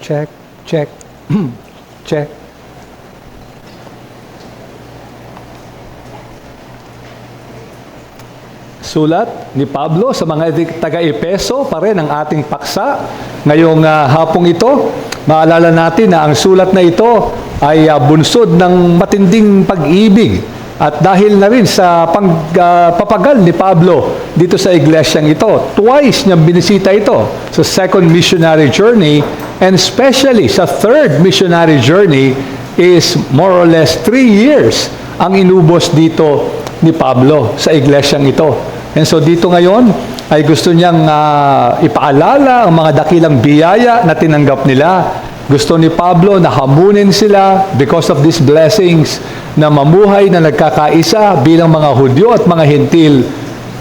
Check, check, check. Sulat ni Pablo sa mga taga-Epeso pa rin ang ating paksa ngayong hapong ito. Maalala natin na ang sulat na ito ay bunsod ng matinding pag-ibig at dahil na rin sa papagal ni Pablo dito sa iglesyang ito. Twice niyang binisita ito sa second missionary journey, and especially sa third missionary journey is more or less 3 years ang inubos dito ni Pablo sa iglesyang ito. And so dito ngayon ay gusto niyang ipaalala ang mga dakilang biyaya na tinanggap nila. Gusto ni Pablo na hamunin sila because of these blessings na mamuhay na nagkakaisa bilang mga Hudyo at mga Hentil,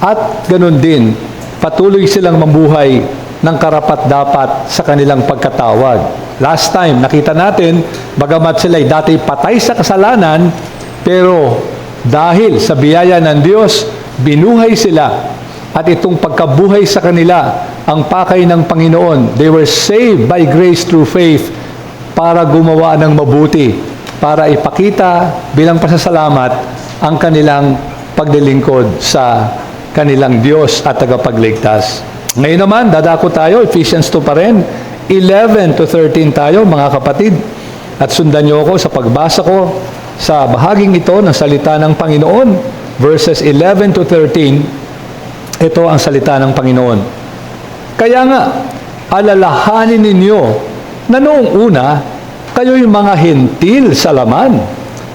at ganun din patuloy silang mamuhay ng karapat-dapat sa kanilang pagkatawag. Last time nakita natin, bagamat sila'y dati patay sa kasalanan, pero dahil sa biyaya ng Diyos, binuhay sila, at itong pagkabuhay sa kanila ang pakay ng Panginoon. They were saved by grace through faith para gumawa ng mabuti, para ipakita bilang pasasalamat ang kanilang paglilingkod sa kanilang Diyos at tagapagligtas. Ngayon naman, dadako tayo, Ephesians 2 pa rin, 11 to 13 tayo, mga kapatid. At sundan niyo ako sa pagbasa ko sa bahaging ito ng salita ng Panginoon, verses 11 to 13. Ito ang salita ng Panginoon. Kaya nga, alalahanin ninyo na noong una, kayo'y mga Hentil sa laman,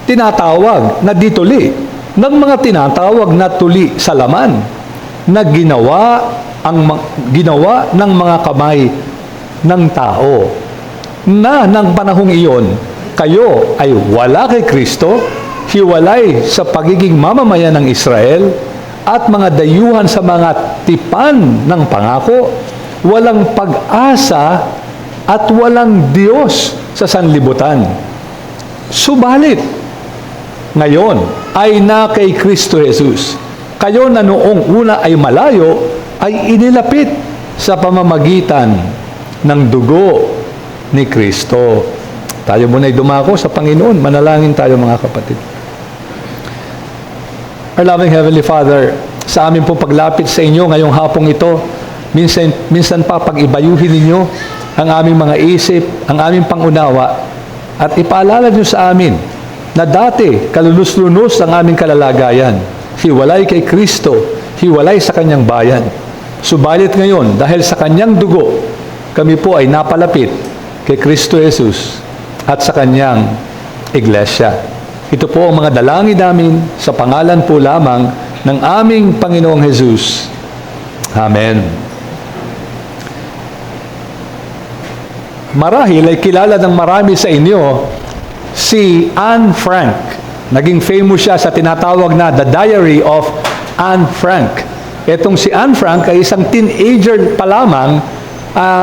tinatawag na di tuli, ng mga tinatawag na tuli sa laman, na ginawa ng mga kamay ng tao, na ng panahong iyon, kayo ay wala kay Kristo, hiwalay sa pagiging mamamayan ng Israel, at mga dayuhan sa mga tipan ng pangako, walang pag-asa at walang Diyos sa sanlibutan. Subalit, ngayon ay na kay Kristo Jesus. Kayo na noong una ay malayo, ay inilapit sa pamamagitan ng dugo ni Kristo. Tayo muna'y dumako sa Panginoon. Manalangin tayo, mga kapatid. Our loving Heavenly Father, sa amin pong paglapit sa inyo ngayong hapong ito, minsan pa pag-ibayuhin ninyo ang aming mga isip, ang aming pangunawa, at ipaalala niyo sa amin na dati kalulus-lunos ang aming kalalagayan, hiwalay kay Kristo, hiwalay sa kanyang bayan. Subalit ngayon, dahil sa kanyang dugo, kami po ay napalapit kay Kristo Jesus at sa kanyang iglesia. Ito po ang mga dalangin namin sa pangalan po lamang ng aming Panginoong Jesus. Amen. Marahil ay kilala ng marami sa inyo si Anne Frank. Naging famous siya sa tinatawag na The Diary of Anne Frank. Itong si Anne Frank ay isang teenager pa lamang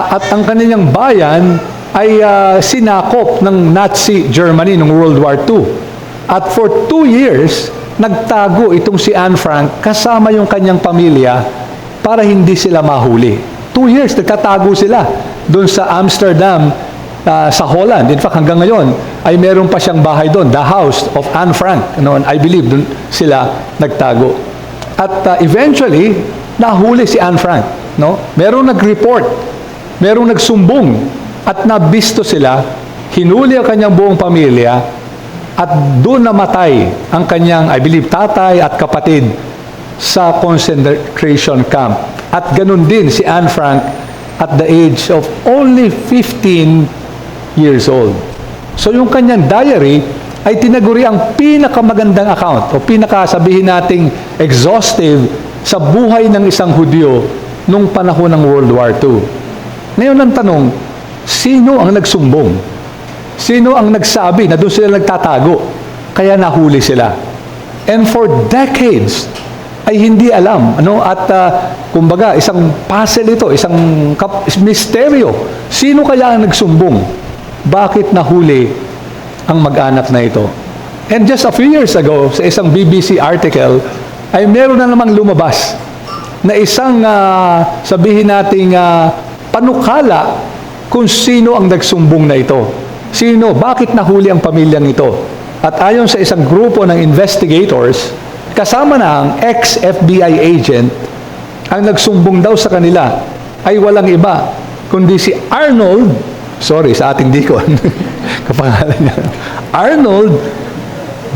at ang kanilang bayan ay sinakop ng Nazi Germany noong World War II. At for 2 years, nagtago itong si Anne Frank kasama yung kanyang pamilya para hindi sila mahuli. 2 years, nagtatago sila doon sa Amsterdam, sa Holland. In fact, hanggang ngayon, ay meron pa siyang bahay doon, the house of Anne Frank. I believe doon sila nagtago. At eventually, nahuli si Anne Frank. Merong nag-report, merong nagsumbong, at nabisto sila, hinuli ang kanyang buong pamilya, at doon namatay ang kanyang, I believe, tatay at kapatid sa concentration camp. At ganun din si Anne Frank at the age of only 15 years old. So yung kanyang diary ay tinaguri ang pinakamagandang account o pinakasabihin nating exhaustive sa buhay ng isang Hudyo nung panahon ng World War II. Ngayon ang tanong, sino ang nagsumbong? Sino ang nagsabi na doon sila nagtatago? Kaya nahuli sila. And for decades, ay hindi alam. At kumbaga, isang puzzle ito, isang misteryo. Sino kaya ang nagsumbong? Bakit nahuli ang mag-anak na ito? And just a few years ago, sa isang BBC article, ay meron na namang lumabas na isang, sabihin nating, panukala kung sino ang nagsumbong na ito. Sino? Bakit nahuli ang pamilyang ito? At ayon sa isang grupo ng investigators, kasama na ang ex-FBI agent, ang nagsumbong daw sa kanila ay walang iba, kundi si Arnold, sorry sa ating dikon, kapangalan niya, Arnold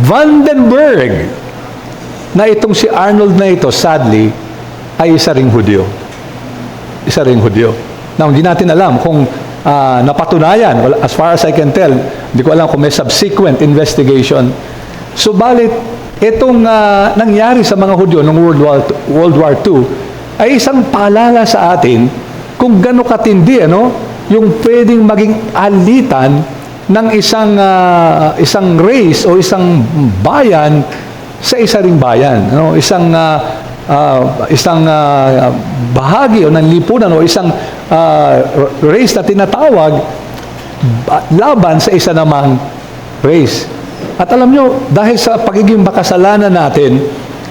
Vandenberg, na itong si Arnold na ito, sadly, ay isa ring Hudyo. Isa ring Hudyo. Now, hindi natin alam kung napatunayan, as far as I can tell, hindi ko alam kung may subsequent investigation. Subalit, itong nangyari sa mga Hudyo noong World War II ay isang paalala sa atin kung gaano katindi, yung pwedeng maging alitan ng isang race o isang bayan sa isa ring bayan, isang bahagi o ng lipunan o isang race na tinatawag laban sa isa namang race. At alam nyo, dahil sa pagiging makasalanan natin,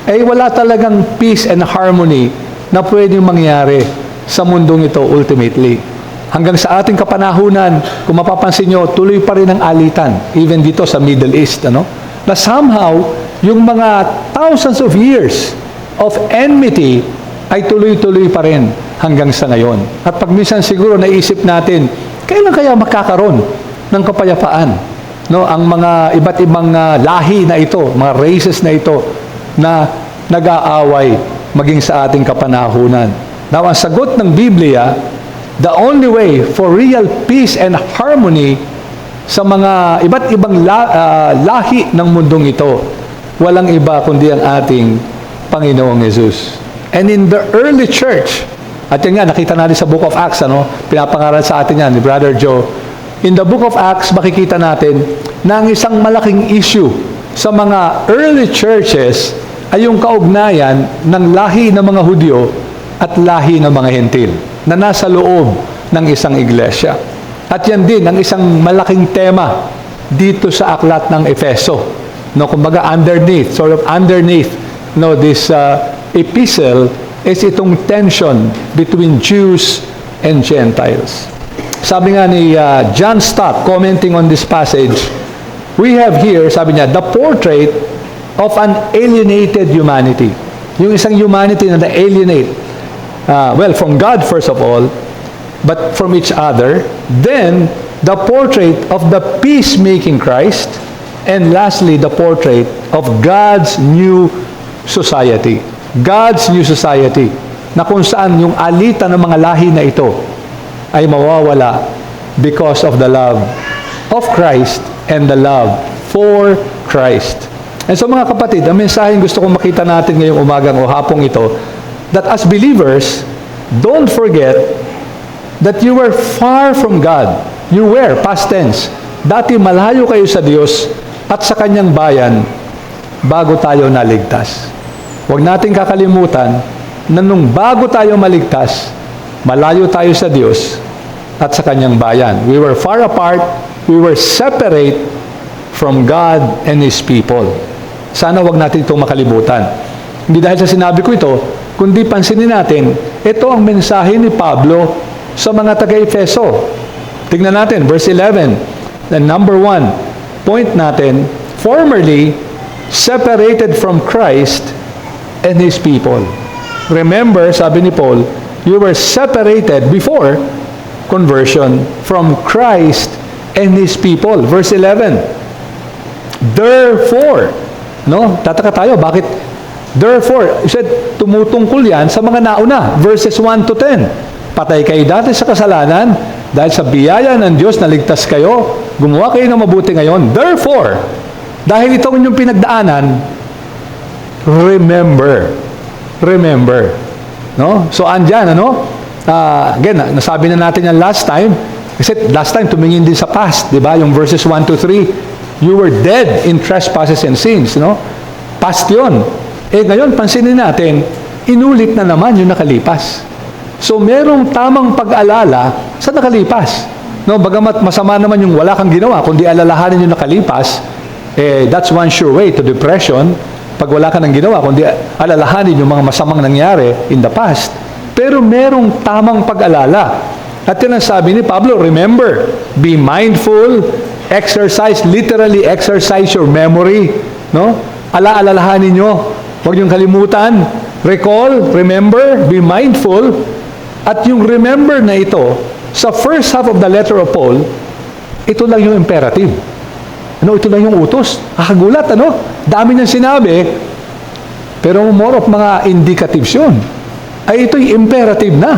ay wala talagang peace and harmony na pwedeng mangyari sa mundong ito ultimately. Hanggang sa ating kapanahunan, kung mapapansin nyo, tuloy pa rin ang alitan, even dito sa Middle East, na somehow, yung mga thousands of years of enmity ay tuloy-tuloy pa rin hanggang sa ngayon. At pag minsan siguro naisip natin, kailan kaya makakaroon ng kapayapaan? Ang mga iba't ibang lahi na ito, mga races na ito, na nag-aaway maging sa ating kapanahunan. Now, ang sagot ng Biblia, the only way for real peace and harmony sa mga iba't ibang lahi ng mundong ito, walang iba kundi ang ating Panginoong Jesus. And in the early church, at yan nga, nakita natin sa Book of Acts, pinapangaral sa atin yan ni Brother Joe. In the Book of Acts, makikita natin na ang isang malaking issue sa mga early churches ay yung kaugnayan ng lahi ng mga Hudyo at lahi ng mga Hentil na nasa loob ng isang iglesia. At yan din ang isang malaking tema dito sa aklat ng Efeso. Kumbaga underneath this epistle is itong tension between Jews and Gentiles. Sabi nga ni John Stott, commenting on this passage, we have here, sabi niya, the portrait of an alienated humanity. Yung isang humanity na na-alienate, from God first of all, but from each other. Then, the portrait of the peacemaking Christ. And lastly, the portrait of God's new society. God's new society, na kung saan yung alitan ng mga lahi na ito ay mawawala because of the love of Christ and the love for Christ. And so mga kapatid, ang mensaheng gusto kong makita natin ngayong umagang o hapong ito, that as believers, don't forget that you were far from God. You were, past tense. Dati malayo kayo sa Diyos at sa Kanyang bayan bago tayo naligtas. Huwag nating kakalimutan na nung bago tayo maligtas, malayo tayo sa Diyos at sa Kanyang bayan. We were far apart, we were separate from God and His people. Sana huwag natin itong makalimutan. Hindi dahil sa sinabi ko ito, kundi pansinin natin, ito ang mensahe ni Pablo sa mga taga-Efeso. Tingnan natin, verse 11. The number 1, point natin, formerly separated from Christ and His people. Remember, sabi ni Paul, you were separated before conversion from Christ and His people. Verse 11. Therefore, tataka tayo, bakit? Therefore, he said, tumutungkol yan sa mga nauna. Verses 1 to 10. Patay kayo dati sa kasalanan, dahil sa biyaya ng Diyos, naligtas kayo, gumawa kayo ng mabuti ngayon. Therefore, dahil ito inyong pinagdaanan, remember. So, andyan, again, nasabi na natin yan last time. Kasi last time, tumingin din sa past, di ba? Yung verses 1 to 3. You were dead in trespasses and sins, Past yun. Ngayon, pansinin natin, inulit na naman yung nakalipas. So, merong tamang pag-alala sa nakalipas. Bagamat masama naman yung wala kang ginawa, kundi alalahanin yung nakalipas, That's one sure way to depression. Pag wala ka ng ginawa, kundi alalahanin yung mga masamang nangyari in the past. Pero merong tamang pag-alala. At yun ang sabi ni Pablo, remember, be mindful, literally exercise your memory. No? Alalahanin nyo. Huwag niyong kalimutan. Recall, remember, be mindful. At yung remember na ito, sa first half of the letter of Paul, ito lang yung imperative. Ito lang yung utos. Kakagulat, Dami niyang sinabi, pero more of mga indicatives yun. Ay ito'y imperative na.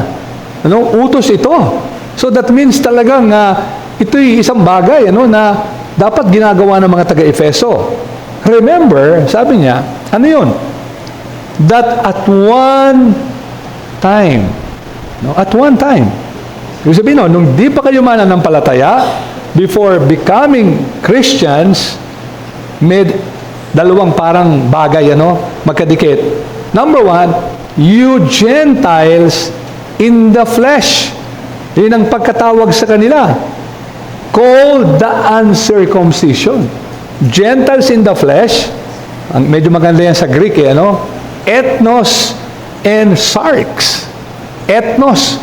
Utos ito. So that means talagang ito'y isang bagay na dapat ginagawa ng mga taga-Efeso. Remember, sabi niya, ano yun? That at one time, at one time, ibig sabihin, nung di pa kayo mananampalataya, before becoming Christians, may dalawang parang bagay, magkadikit. Number one, you Gentiles in the flesh. Yun ang pagkatawag sa kanila. Called the uncircumcision. Gentiles in the flesh, medyo maganda yan sa Greek, ethnos and sarx. Ethnos,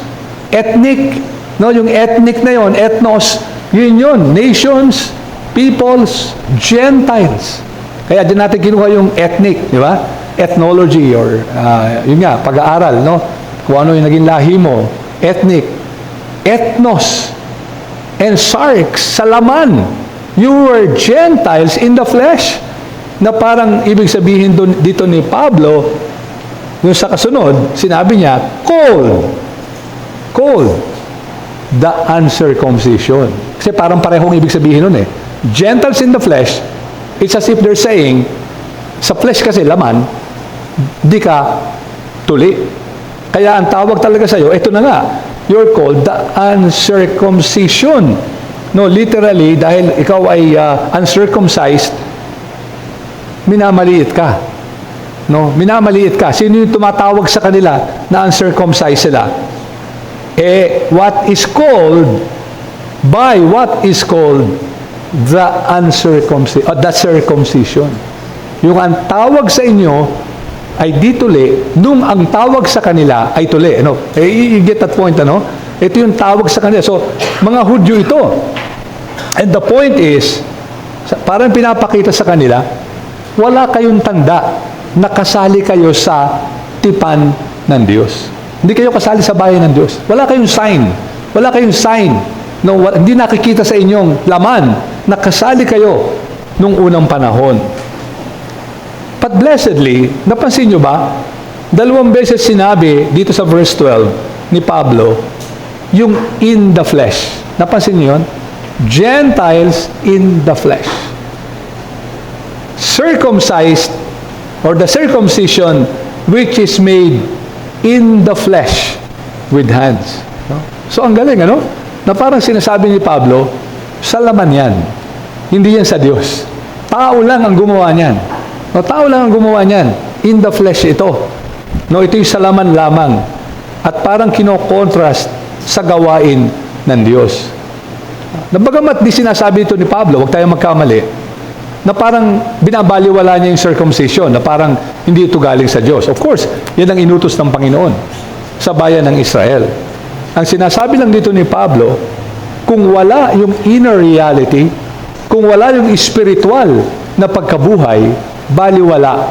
ethnic, yung ethnic na yon, ethnos, yun, nations, peoples, Gentiles. Kaya din natin kinuha yung ethnic, di ba? Ethnology or, yun nga, pag-aaral, kung ano yung naging lahi mo, ethnic, ethnos, and sarx, sa laman. You were Gentiles in the flesh. Na parang ibig sabihin dito ni Pablo, yung sa kasunod, sinabi niya, called the uncircumcision. Kasi parang parehong ibig sabihin nun Gentiles in the flesh, it's as if they're saying, sa flesh kasi laman, di ka tuli. Kaya ang tawag talaga sa'yo, ito na nga, you're called the uncircumcision. Literally, dahil ikaw ay uncircumcised, minamaliit ka. Minamaliit ka. Sino yung tumatawag sa kanila na uncircumcised sila? What is called the circumcision. Yung ang tawag sa inyo ay di tuli, nung ang tawag sa kanila ay tuli. You get that point, Ito yung tawag sa kanila. So, mga Hudyo ito. And the point is, parang pinapakita sa kanila, wala kayong tanda na kasali kayo sa tipan ng Diyos. Hindi kayo kasali sa bayan ng Diyos. Wala kayong sign. Wala kayong sign. Hindi nakikita sa inyong laman na kasali kayo nung unang panahon. But blessedly, napansin nyo ba? 2 beses sinabi dito sa verse 12 ni Pablo, yung in the flesh. Napansin nyo yun? Gentiles in the flesh. Circumcised, or the circumcision which is made in the flesh with hands. So ang galing, na parang sinasabi ni Pablo, sa laman yan. Hindi yan sa Diyos. Tao lang ang gumawa niyan. Tao lang ang gumawa niyan. In the flesh ito. Ito yung sa laman lamang. At parang kino-contrast sa gawain ng Diyos. Bagamat di sinasabi ito ni Pablo, huwag tayong magkamali, na parang binabaliwala niya yung circumcision, na parang hindi ito galing sa Diyos. Of course, yan ang inutos ng Panginoon sa bayan ng Israel. Ang sinasabi lang dito ni Pablo, kung wala yung inner reality, kung wala yung spiritual na pagkabuhay, baliwala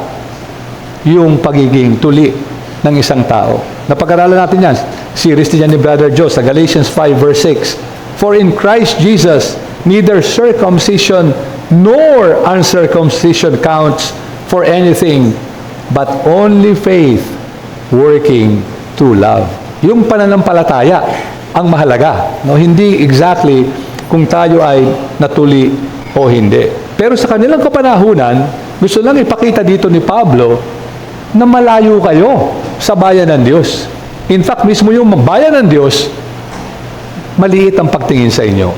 yung pagiging tuli ng isang tao. Napag-aralan natin yan. Series din yan ni Brother Joe sa Galatians 5 verse 6. For in Christ Jesus, neither circumcision nor uncircumcision counts for anything, but only faith working through love. Yung pananampalataya ang mahalaga. Hindi exactly kung tayo ay natuli o hindi. Pero sa kanilang kapanahunan, gusto lang ipakita dito ni Pablo na malayo kayo sa bayan ng Diyos. In fact, mismo yung bayan ng Diyos, maliit ang pagtingin sa inyo.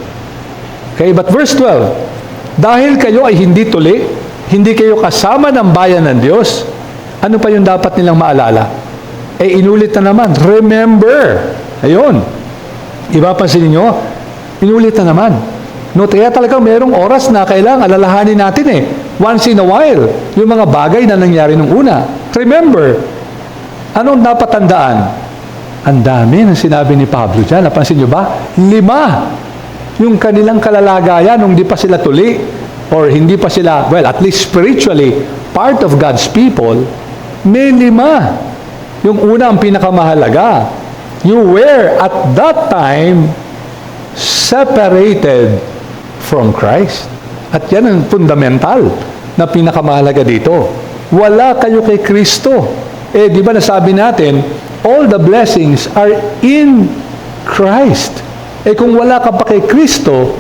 Okay, but verse 12, dahil kayo ay hindi tuli, hindi kayo kasama ng bayan ng Diyos, ano pa yung dapat nilang maalala? Inulit na naman, remember. Ayun. Iba pa sa inyo, inulit na naman. No, kaya talagang merong oras na kailangan alalahanin natin once in a while, yung mga bagay na nangyari nung una. Remember, anong dapat tandaan? Ang dami ng sinabi ni Pablo dyan. Napansin nyo ba? 5 yung kanilang kalalagayan nung di pa sila tuli or hindi pa sila, well, at least spiritually, part of God's people. May 5. Yung una ang pinakamahalaga. You were at that time separated from Christ. At yan ang fundamental na pinakamahalaga dito. Wala kayo kay Kristo. Di ba nasabi natin, all the blessings are in Christ. Kung wala ka pa kay Kristo,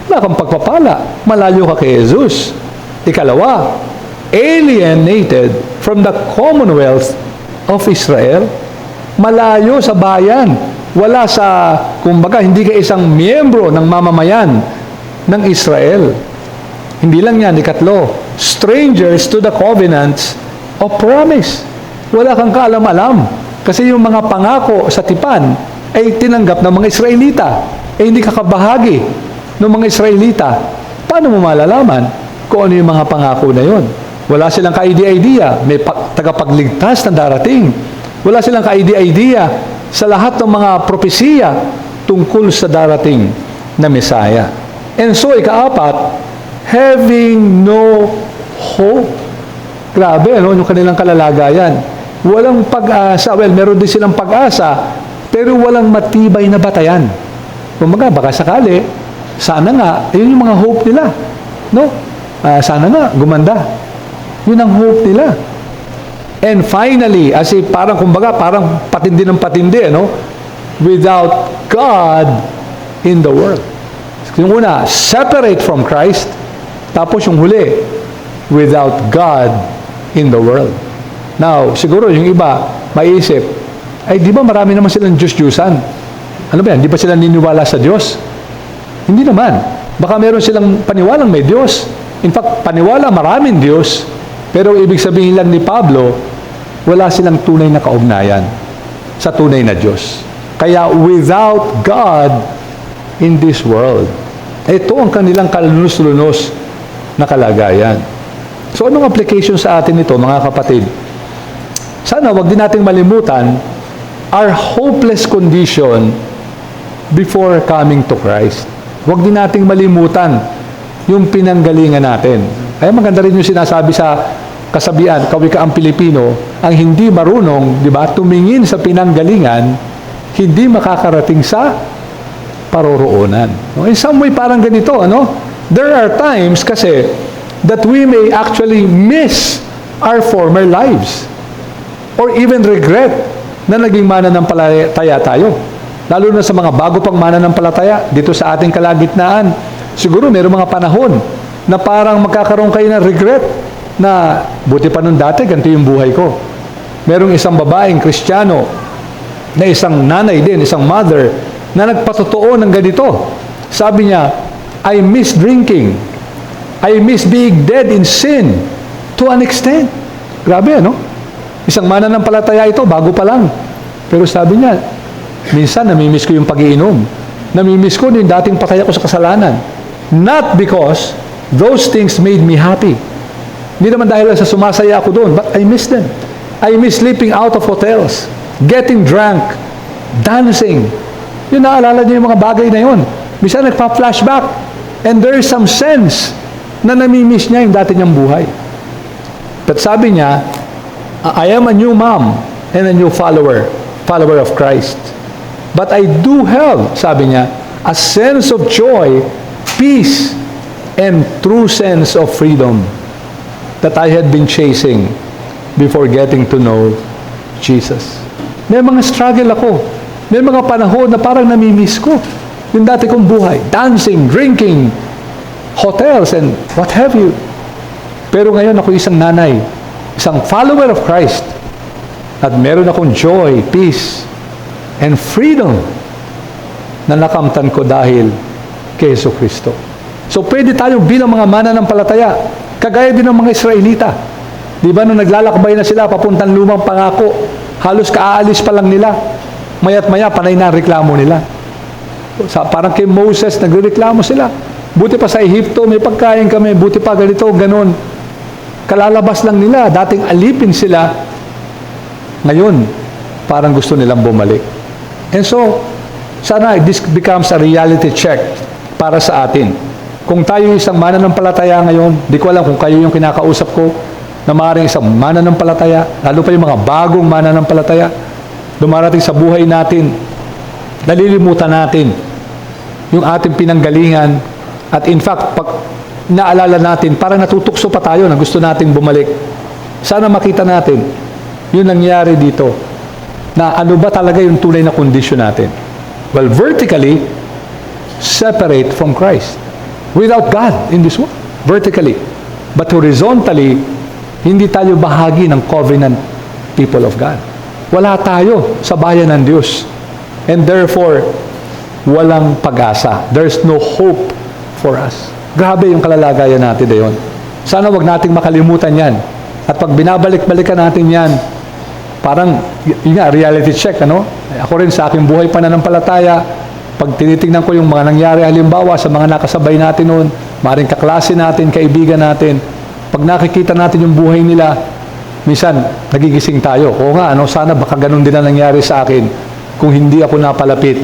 wala kang pagpapala. Malayo ka kay Jesus. Ikalawa, alienated from the commonwealth of Israel. Malayo sa bayan. Wala sa, kumbaga, hindi ka isang miyembro ng mamamayan ng Israel. Hindi lang yan, ikatlo, strangers to the covenants of promise. Wala kang kaalam-alam. Kasi yung mga pangako sa tipan ay tinanggap ng mga Israelita. Hindi ka kabahagi ng mga Israelita. Paano mo malalaman kung ano yung mga pangako na yon? Wala silang ka-idea. May tagapagligtas na darating. Wala silang ka-idea sa lahat ng mga propesiya tungkol sa darating na Mesaya. And so, ikaapat, having no hope. Grabe, yung kanilang kalalagayan. Walang pag-asa. Well, meron din silang pag-asa, pero walang matibay na batayan. Kumbaga, baka sakali, sana nga, yun yung mga hope nila. No? Sana nga, gumanda. Yun ang hope nila. And finally, parang kumbaga, parang patindi ng patindi, without God in the world. Yung una, separate from Christ. Tapos yung huli, without God in the world. Now, siguro yung iba, maiisip, di ba marami naman silang Diyos-Diyusan? Ano ba yan? Di ba sila niniwala sa Diyos? Hindi naman. Baka meron silang paniwalang may Diyos. In fact, paniwala maraming Diyos. Pero ibig sabihin lang ni Pablo, wala silang tunay na kaugnayan sa tunay na Diyos. Kaya without God in this world, ito ang kanilang kalunos-lunos na kalagayan. So anong application sa atin ito, mga kapatid? Sana wag din nating malimutan our hopeless condition before coming to Christ. Huwag din nating malimutan yung pinanggalingan natin. Kaya maganda rin yung sinasabi sa kasabihan, kawikaang Pilipino, ang hindi marunong, di ba, tumingin sa pinanggalingan, hindi makakarating sa paroroonan. In some way, parang ganito, There are times kasi that we may actually miss our former lives or even regret na naging mananampalataya tayo. Lalo na sa mga bago pang mananampalataya dito sa ating kalagitnaan. Siguro mayroong mga panahon na parang magkakaroon kayo ng regret na buti pa nung dati, ganito yung buhay ko. Merong isang babaeng Kristiyano na isang nanay din, isang mother, na nagpatotoo ng ganito. Sabi niya, I miss drinking. I miss being dead in sin to an extent. Grabe, Isang mananampalataya ito, bago pa lang. Pero sabi niya, minsan namimiss ko yung pag-iinom. Namimiss ko yung dating patay ako sa kasalanan. Not because those things made me happy. Hindi naman dahil sa sumasaya ako doon, but I miss them. I miss sleeping out of hotels, getting drunk, dancing. Yung naalala niyo yung mga bagay na yun. Minsan nagpa-flashback. And there is some sense na namimiss niya yung dati niyang buhay. But sabi niya, I am a new mom and a new follower of Christ. But I do have, sabi niya, a sense of joy, peace, and true sense of freedom that I had been chasing before getting to know Jesus. May mga struggle ako. May mga panahon na parang namimiss ko yung dati kong buhay. Dancing, drinking, hotels, and what have you. Pero ngayon ako isang nanay, isang follower of Christ, at meron akong joy, peace, and freedom na nakamtan ko dahil kay Yesu Kristo. So pwede tayo bilang mga mananampalataya, kagaya din ng mga Israelita. Di ba nung naglalakbay na sila papuntang lumang pangako, halos kaaalis pa lang nila, maya't maya panay na reklamo nila. Parang kay Moses, nagreklamo sila. Buti pa sa Ehipto, may pagkain kami. Buti pa ganito, ganon. Kalalabas lang nila. Dating alipin sila. Ngayon, parang gusto nilang bumalik. And so, sana this becomes a reality check para sa atin. Kung tayo isang mananampalataya ngayon, di ko alam kung kayo yung kinakausap ko, na maaaring isang mananampalataya, lalo pa yung mga bagong mananampalataya, dumarating sa buhay natin, nalilimutan natin yung ating pinanggalingan, at in fact, pag naalala natin, parang natutukso pa tayo na gusto nating bumalik. Sana makita natin, yun nangyari dito, na ano ba talaga yung tunay na kondisyon natin. Well, vertically, separate from Christ. Without God in this world. Vertically. But horizontally, hindi tayo bahagi ng covenant people of God. Wala tayo sa bayan ng Diyos. And therefore, walang pag-asa. There's no hope for us. Grabe yung kalalagayan natin ngayon. Sana wag nating makalimutan yan. At pag binabalik-balikan natin yan, parang, yun nga, reality check, ano? Ako rin sa aking buhay pananampalataya, pag tinitingnan ko yung mga nangyari, halimbawa, sa mga nakasabay natin noon, maaaring kaklase natin, kaibigan natin, pag nakikita natin yung buhay nila, minsan, nagigising tayo. Oo nga, ano, sana baka ganun din ang nangyari sa akin kung hindi ako napalapit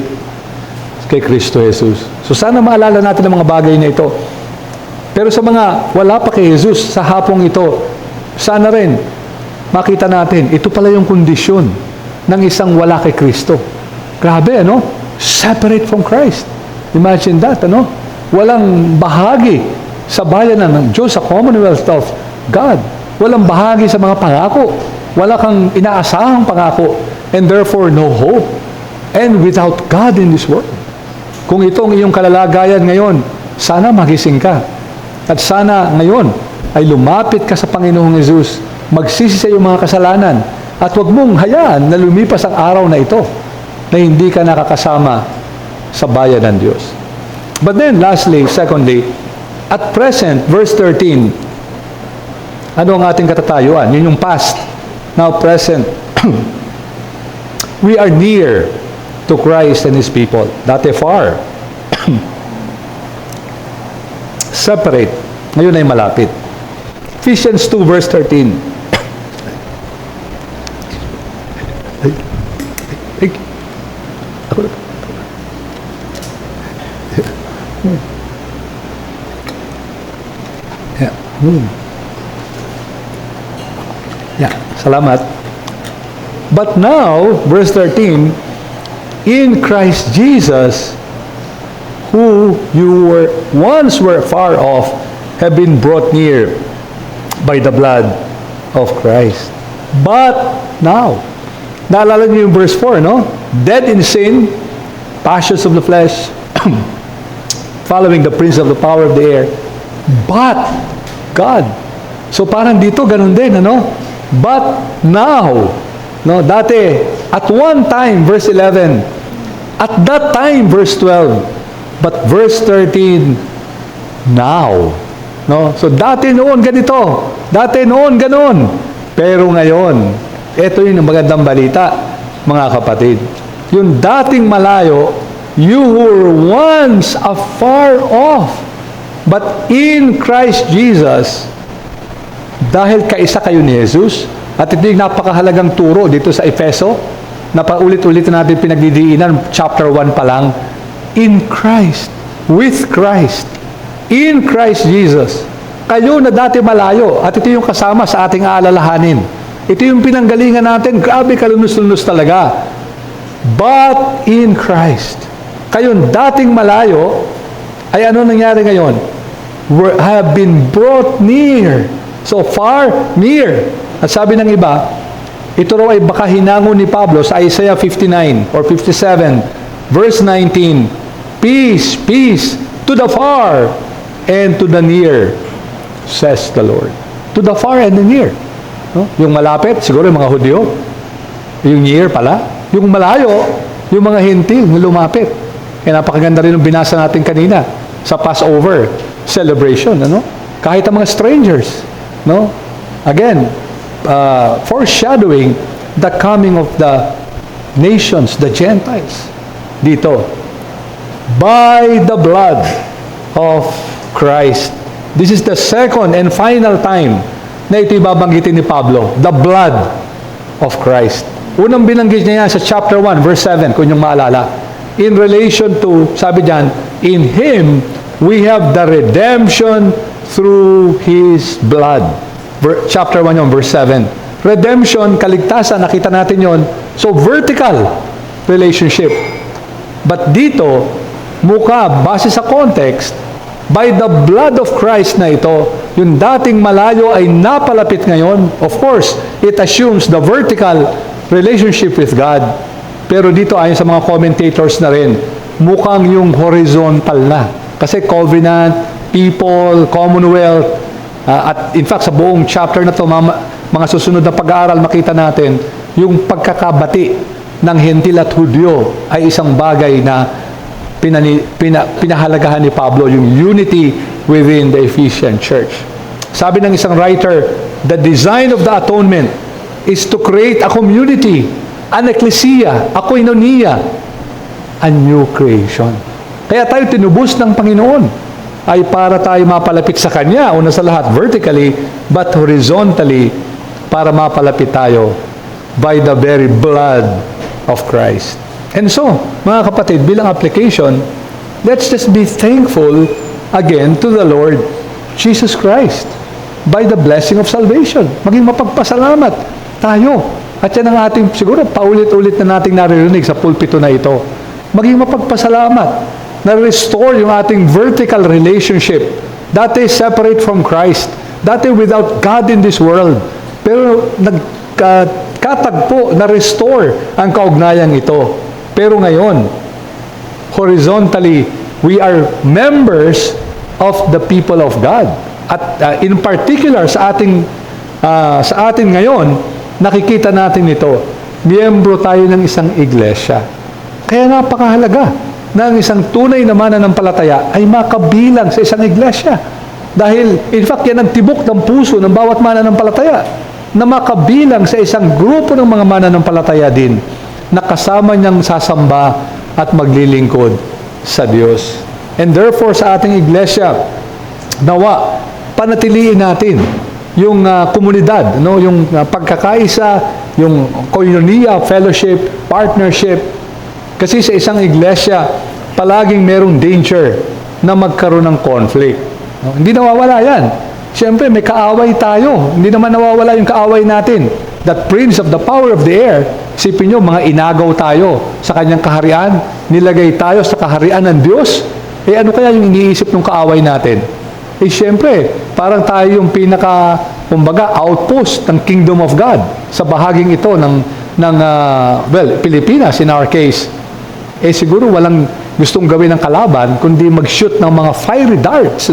kay Kristo Jesus. So sana maalala natin ang mga bagay na ito. Pero sa mga wala pa kay Jesus sa hapong ito, sana rin makita natin, ito pala yung kondisyon ng isang wala kay Kristo. Grabe, ano? Separate from Christ. Imagine that, ano? Walang bahagi sa bayanan ng Diyos, sa Commonwealth of God. Walang bahagi sa mga pangako. Wala kang inaasahang pangako. And therefore, no hope. And without God in this world. Kung itong iyong kalalagayan ngayon, sana magising ka. At sana ngayon ay lumapit ka sa Panginoong Hesus, magsisi sa iyong mga kasalanan, at huwag mong hayaan na lumipas ang araw na ito na hindi ka nakakasama sa bayan ng Diyos. But then, lastly, secondly, at present, verse 13, ano ang ating katatayuan? Yun yung past. Now, present. We are near to Christ and His people. Dati far. Separate. Ngayon ay malapit. Ephesians 2 verse 13. Ako na. Yeah. Yeah. Salamat. But now, verse 13, in Christ Jesus, who you once were far off, have been brought near by the blood of Christ. But now, naalala niyo yung verse 4, no? Dead in sin, passions of the flesh, following the prince of the power of the air, but God. So parang dito, ganun din, ano? But now, no? Dati, at one time, verse 11, at that time, verse 12, but verse 13, now. No? So, dati noon ganito. Dati noon ganon. Pero ngayon, ito yung magandang balita, mga kapatid. Yung dating malayo, you were once afar off. But in Christ Jesus, dahil kaisa kayo ni Jesus, at ito yung napakahalagang turo dito sa Efeso, na paulit-ulit natin pinagdidiinan, chapter 1 pa lang, in Christ, with Christ, in Christ Jesus. Kayo na dati malayo, at ito yung kasama sa ating aalalahanin. Ito yung pinanggalingan natin, grabe kalunos-lunos talaga. But in Christ, kayo dating malayo, ay ano nangyari ngayon? Have been brought near. So far, near. At sabi ng iba, ito raw ay baka hinango ni Pablo sa Isaiah 59 or 57, verse 19, peace, peace, to the far and to the near, says the Lord. To the far and the near. No? Yung malapit, siguro yung mga Hudyo. Yung near pala. Yung malayo, yung mga hintil na lumapit. Kaya napakaganda rin yung binasa natin kanina sa Passover celebration. Ano? Kahit ang mga strangers. No? Again, foreshadowing the coming of the nations, the Gentiles. Dito, by the blood of Christ. This is the second and final time na ito ibabanggitin ni Pablo, the blood of Christ. Unang binanggit niya yan sa chapter 1, verse 7, kung yung maalala. In relation to, sabi diyan, in Him, we have the redemption through His blood. Chapter 1 yung verse 7. Redemption, kaligtasan, nakita natin yon. So, vertical relationship. But dito, base sa context, by the blood of Christ na ito, yung dating malayo ay napalapit ngayon. Of course, it assumes the vertical relationship with God. Pero dito, ayon sa mga commentators na rin, mukhang yung horizontal na. Kasi covenant, people, commonwealth, at in fact, sa buong chapter na to, mga susunod na pag-aaral, makita natin, yung pagkakabati ng Hentil at Hudyo ay isang bagay na pinahalagahan ni Pablo, yung unity within the Ephesian church. Sabi ng isang writer, the design of the atonement is to create a community, an ecclesia, a koinonia, a new creation. Kaya tayo tinubos ng Panginoon ay para tayo mapalapit sa Kanya, una sa lahat vertically, but horizontally, para mapalapit tayo by the very blood of Christ. And so, mga kapatid, bilang application, let's just be thankful again to the Lord Jesus Christ by the blessing of salvation. Maging mapagpasalamat tayo. At yan ang ating, siguro, paulit-ulit na nating naririnig sa pulpito na ito. Maging mapagpasalamat na restore yung ating vertical relationship. Dati separate from Christ. Dati without God in this world. Pero nagkatagpo, na-restore ang kaugnayang ito. Pero ngayon, horizontally, we are members of the people of God. At in particular, sa atin ngayon, nakikita natin ito. Miyembro tayo ng isang iglesia. Kaya napakahalaga na ang isang tunay na mananampalataya ay makabilang sa isang iglesia. Dahil, in fact, yan ang tibok ng puso ng bawat mananampalataya na makabilang sa isang grupo ng mga mananampalataya din na kasama niyang sasamba at maglilingkod sa Diyos. And therefore, sa ating iglesia, nawa, panatiliin natin yung komunidad, yung pagkakaisa, yung koinonia, fellowship, partnership. Kasi sa isang iglesia, palaging merong danger na magkaroon ng conflict. Hindi nawawala yan. Siyempre, may kaaway tayo. Hindi naman nawawala yung kaaway natin. That prince of the power of the air, isipin nyo, mga inagaw tayo sa kanyang kaharian, nilagay tayo sa kaharian ng Diyos. Ano kaya yung iniisip ng kaaway natin? Siyempre, parang tayo yung outpost ng kingdom of God sa bahaging ito ng Pilipinas in our case. Siguro walang gustong gawin ng kalaban kundi mag-shoot ng mga fiery darts,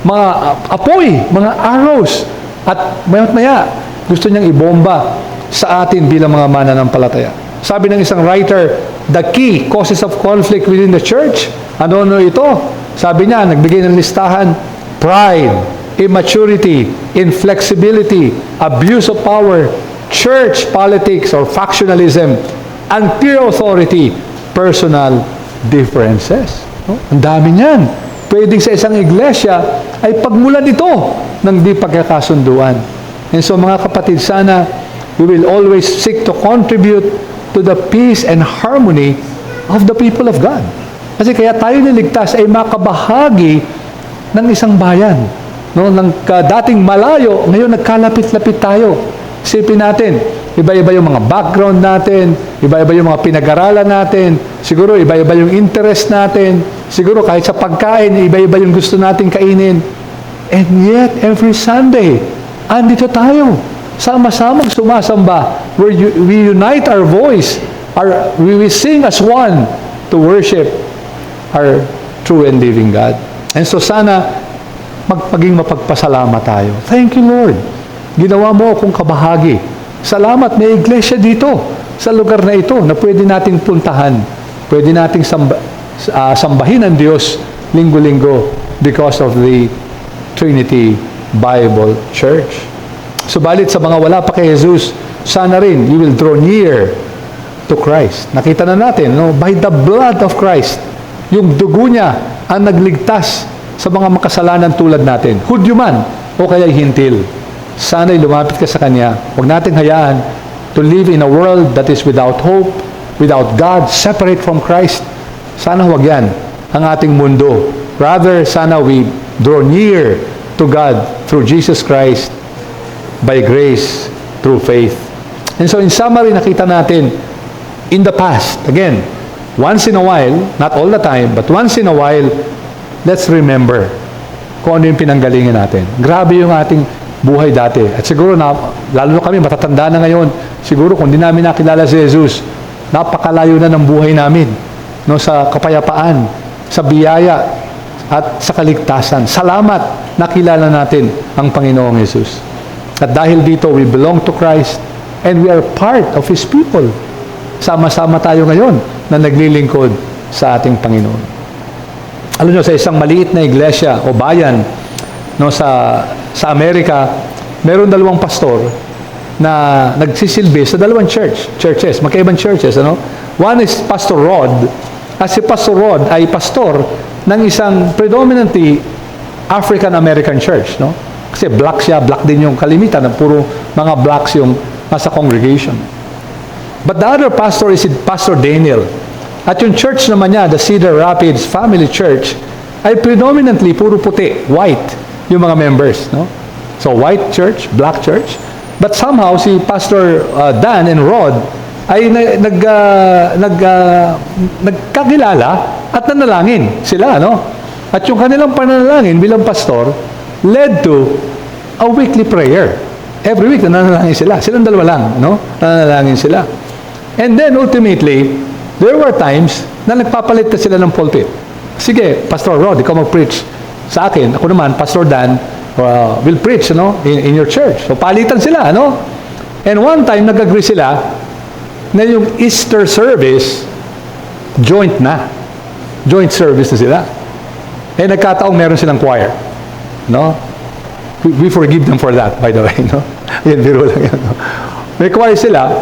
mga apoy, mga arrows, at maya gusto niyang ibomba sa atin bilang mga mananampalataya. Sabi ng isang writer, the key causes of conflict within the church, ano ito? Sabi niya, nagbigay ng listahan, pride, immaturity, inflexibility, abuse of power, church politics or factionalism, unclear authority, personal differences. Ang dami niyan. Pwedeng sa isang iglesia ay pagmulan ito ng di pagkakasunduan. And so mga kapatid, sana we will always seek to contribute to the peace and harmony of the people of God. Kasi kaya tayo niligtas ay makabahagi ng isang bayan. Ng dating malayo, ngayon nagkalapit-lapit tayo. Isipin natin, iba-iba yung mga background natin, iba-iba yung mga pinag-aralan natin, siguro iba-iba yung interest natin, siguro kahit sa pagkain, iba-iba yung gusto natin kainin. And yet, every Sunday, andito tayo, sama-samang sumasamba, where we unite our voice, we sing as one to worship our true and living God. And so sana, magpaging mapagpasalamat tayo. Thank you, Lord. Ginawa mo akong kabahagi. Salamat, may iglesia dito, sa lugar na ito, na pwede nating puntahan. Pwede nating sambahin ang Diyos linggo-linggo because of the Trinity Bible Church. Subalit sa mga wala pa kay Jesus, sana rin, you will draw near to Christ. Nakita na natin, by the blood of Christ, yung dugo niya ang nagligtas sa mga makasalanan tulad natin, Hudyo man o kaya hintil. Sana'y lumapit ka sa Kanya. Huwag nating hayaan to live in a world that is without hope, without God, separate from Christ. Sana huwag yan ang ating mundo. Rather, sana we draw near to God through Jesus Christ by grace, through faith. And so in summary, nakita natin in the past, again, once in a while, not all the time, but once in a while, let's remember kung ano yung pinanggalingan natin. Grabe yung ating buhay dati. At siguro, lalo na kami, matatanda na ngayon, siguro kung di namin nakilala si Jesus, napakalayo na ng buhay namin, no, sa kapayapaan, sa biyaya, at sa kaligtasan. Salamat, nakilala natin ang Panginoong Jesus. At dahil dito, we belong to Christ, and we are part of His people. Sama-sama tayo ngayon na naglilingkod sa ating Panginoon. Alam nyo, sa isang maliit na iglesia o bayan, no, sa Amerika, meron dalawang pastor na nagsisilbi sa dalawang churches, magkaibang churches, ano? One is Pastor Rod, at si Pastor Rod ay pastor ng isang predominantly African-American church, no? Kasi black siya, black din yung kalimitan, puro mga blacks yung nasa congregation. But the other pastor is Pastor Daniel. At yung church naman niya, the Cedar Rapids Family Church, ay predominantly puro puti, white, yung mga members, no? So, white church, black church. But somehow, si Pastor Dan and Rod ay nagkakilala at nanalangin sila, no? At yung kanilang pananalangin bilang pastor led to a weekly prayer. Every week, nananalangin sila. Silang dalawa lang, no? Nananalangin sila. And then, ultimately, there were times na nagpapalit na sila ng pulpit. Sige, Pastor Rod, ikaw mag-preach sa akin. Ako naman, Pastor Dan, will preach, no, in your church. So, palitan sila, no? And one time, nag-agree sila na yung Easter service, joint na. Joint service na sila. Eh, nagkataong meron silang choir. No? We forgive them for that, by the way, no? Yan, biro lang yan, no? May choir sila,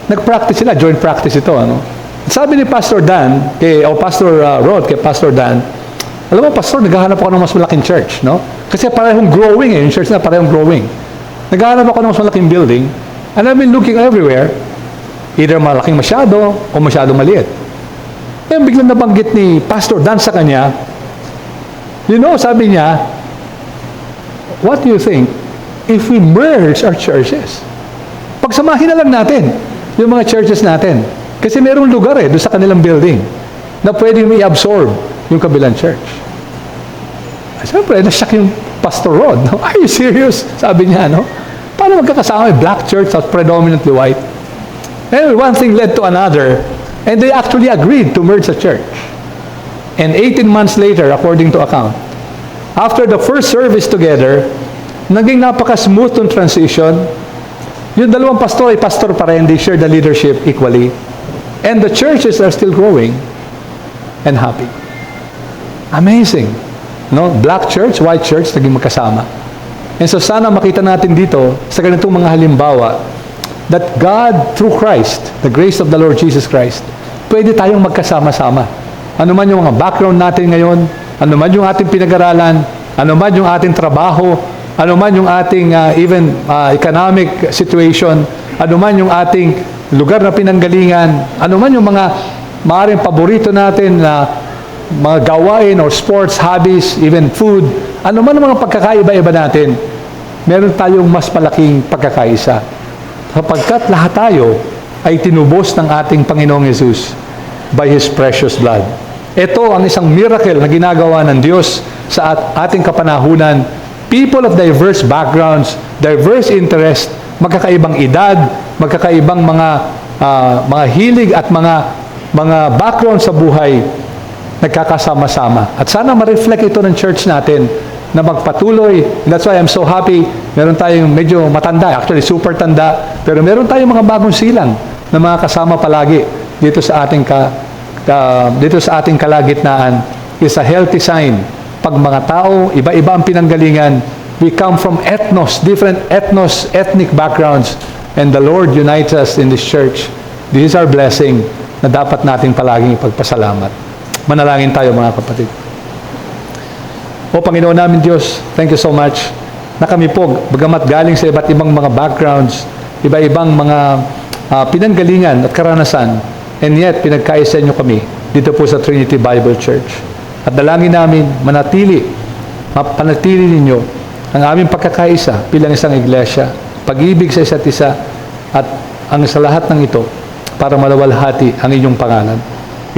nag-practice sila, joint practice ito, ano? Sabi ni Pastor Dan, Pastor Rod, kay Pastor Dan, alam mo, Pastor, naghahanap ako ng mas malaking church, no? Kasi parehong growing, yung church na parehong growing. Naghahanap ako ng mas malaking building, and I've been looking everywhere, either malaking masyado, o masyado maliit. Kaya biglang nabanggit ni Pastor Dan sa kanya, you know, sabi niya, what do you think if we merge our churches? Pagsamahin na lang natin yung mga churches natin. Kasi merong lugar doon sa kanilang building na pwedeng i-absorb yung kabilang church. Siyempre, nasyak yung Pastor Rod. No? Are you serious? Sabi niya, no? Paano magkakasama yung black church at predominantly white? Anyway, one thing led to another, and they actually agreed to merge the church. And 18 months later, according to account, after the first service together, naging napaka-smooth yung transition. Yung dalawang pastor ay pastor pa rin. They share the leadership equally. And the churches are still growing and happy. Amazing. No? Black church, white church, naging magkasama. And so sana makita natin dito sa ganitong mga halimbawa that God, through Christ, the grace of the Lord Jesus Christ, pwede tayong magkasama-sama. Ano man yung mga background natin ngayon, ano man yung ating pinag-aralan, ano man yung ating trabaho, ano man yung ating even economic situation, ano man yung ating lugar na pinanggalingan, ano man yung mga maaaring paborito natin na mga gawain or sports, hobbies, even food, ano man ang mga pagkakaiba-iba natin, meron tayong mas malaking pagkakaisa. Sapagkat lahat tayo ay tinubos ng ating Panginoong Jesus by His precious blood. Ito ang isang miracle na ginagawa ng Diyos sa ating kapanahunan. People of diverse backgrounds, diverse interest, magkakaibang edad, magkakaibang mga hilig at mga background sa buhay, nagkakasama-sama. At sana ma-reflect ito ng church natin na magpatuloy. And that's why I'm so happy. Meron tayong medyo matanda, actually super tanda, pero meron tayong mga bagong silang na mga kasama palagi dito sa ating kalagitnaan. Is a healthy sign. Pag mga tao, iba-iba ang pinanggalingan, we come from different ethnic backgrounds, and the Lord unites us in this church. This is our blessing na dapat nating palaging ipagpasalamat. Manalangin tayo, mga kapatid. O Panginoon namin Diyos, thank you so much na kami po, bagamat galing sa iba't ibang mga backgrounds, iba-ibang mga pinanggalingan at karanasan, and yet pinagkaisa niyo kami dito po sa Trinity Bible Church. At dalangin namin mapanatili ninyo ang aming pagkakaisa bilang isang iglesia, pag-ibig sa isa't isa, at ang sa lahat ng ito para malawalhati ang inyong pangalan.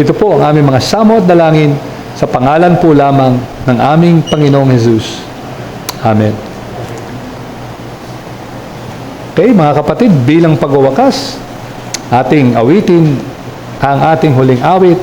Ito po ang aming mga samo at dalangin sa pangalan po lamang ng aming Panginoong Jesus. Amen. Okay, mga kapatid, bilang pagwawakas, ating awitin ang ating huling awit,